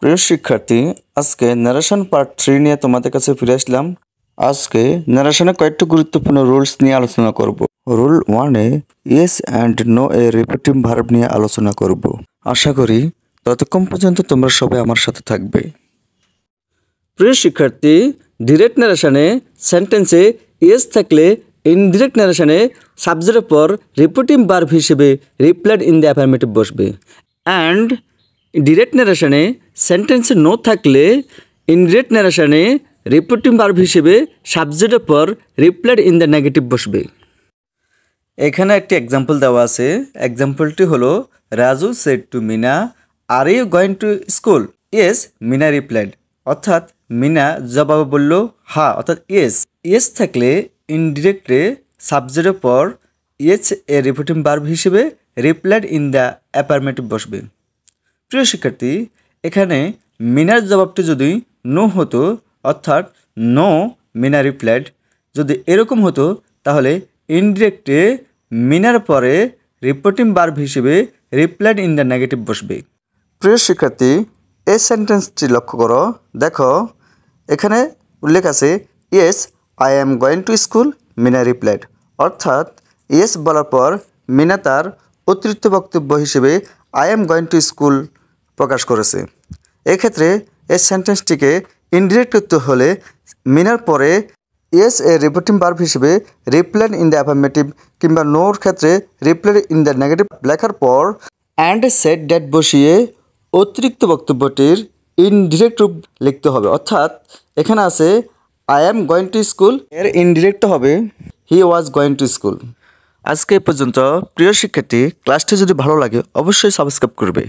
প্রিয় শিক্ষার্থী, আজকে ন্যারেশন পার্ট 3 নিয়ে তোমাদের কাছে ফিরে আসলাম। আজকে ন্যারেশনে কয়েকটি গুরুত্বপূর্ণ রুলস নিয়ে আলোচনা করব। রুল 1-এ yes and no a repetitive verb নিয়ে আলোচনা করব। আশা করি ততক্ষণ পর্যন্ত তোমরা সবাই আমার সাথে থাকবে। প্রিয় শিক্ষার্থী, ডিরেক্ট ন্যারেশনে সেন্টেন্সে ইয়েস থাকলে ইনডিরেক্ট ন্যারেশনে সাবজেক্টের পর রিপিটিভ ভার্ব হিসেবে রিপ্লাইড ইন দ্য অ্যাফার্মেটিভ বসবে। অ্যান্ড ডিরেক্ট ন্যারেশনে সেন্টেন্সে নো থাকলে ইনডিরেক্ট ন্যারেশনে রিপিটিভ ভার্ব হিসেবে সাবজেক্টের পর রিপ্লাইড ইন দ্য নেগেটিভ বসবে। এখানে একটি এক্সাম্পল দেওয়া আছে। এক্সাম্পলটি হলো, Raju said to Meena, are you going to school? Yes, Meena replied. অর্থাৎ মিনা জবাবে বলল হ্যাঁ, অর্থাৎ ইয়েস। ইয়েস থাকলে ইনডিরেক্টে সাবজেক্টের পর ইয়েস এ রিপিটিভ ভার্ব হিসেবে রিপ্লাইড ইন দ্য অ্যাফার্মেটিভ বসবে। প্রিয় শিক্ষার্থী, এখানে মিনার জবাবটি যদি নো হতো, অর্থাৎ নো মিনা রিপ্লাইড, যদি এরকম হতো তাহলে ইনডিরেক্টে মিনার পরে রিপিটিভ ভার্ব হিসেবে রিপ্লাইড ইন দ্য নেগেটিভ বসবে। প্রিয় শিক্ষার্থী, এই সেন্টেন্সটি লক্ষ্য করো। দেখো, এখানে উল্লেখ আছে yes I am going to school, Mina replied. অর্থাৎ ইয়েস বলার পর মিনা তার অতিরিক্ত বক্তব্য হিসেবে I am going to school প্রকাশ করেছে। এক্ষেত্রে এই সেন্টেন্সটিকে ইনডিরেক্ট করতে হলে মিনার পরে ইয়েস এ রিপিটিভ ভার্ব হিসেবে রিপ্লাইড ইন দ্য অ্যাফার্মেটিভ কিংবা নোর ক্ষেত্রে রিপ্লাইড ইন দ্য নেগেটিভ লেখার পর অ্যান্ড সেড ড্যাট বসিয়ে অতিরিক্ত বক্তব্যটির ইনডিরেক্ট রূপ লিখতে হবে। অর্থাৎ এখানে আছে I am going to school, এর ইনডিরেক্ট হবে হি ওয়াজ গোয়িং টু স্কুল। আজকে এই পর্যন্ত। প্রিয় শিক্ষার্থী, ক্লাসটি যদি ভালো লাগে অবশ্যই সাবস্ক্রাইব করবে।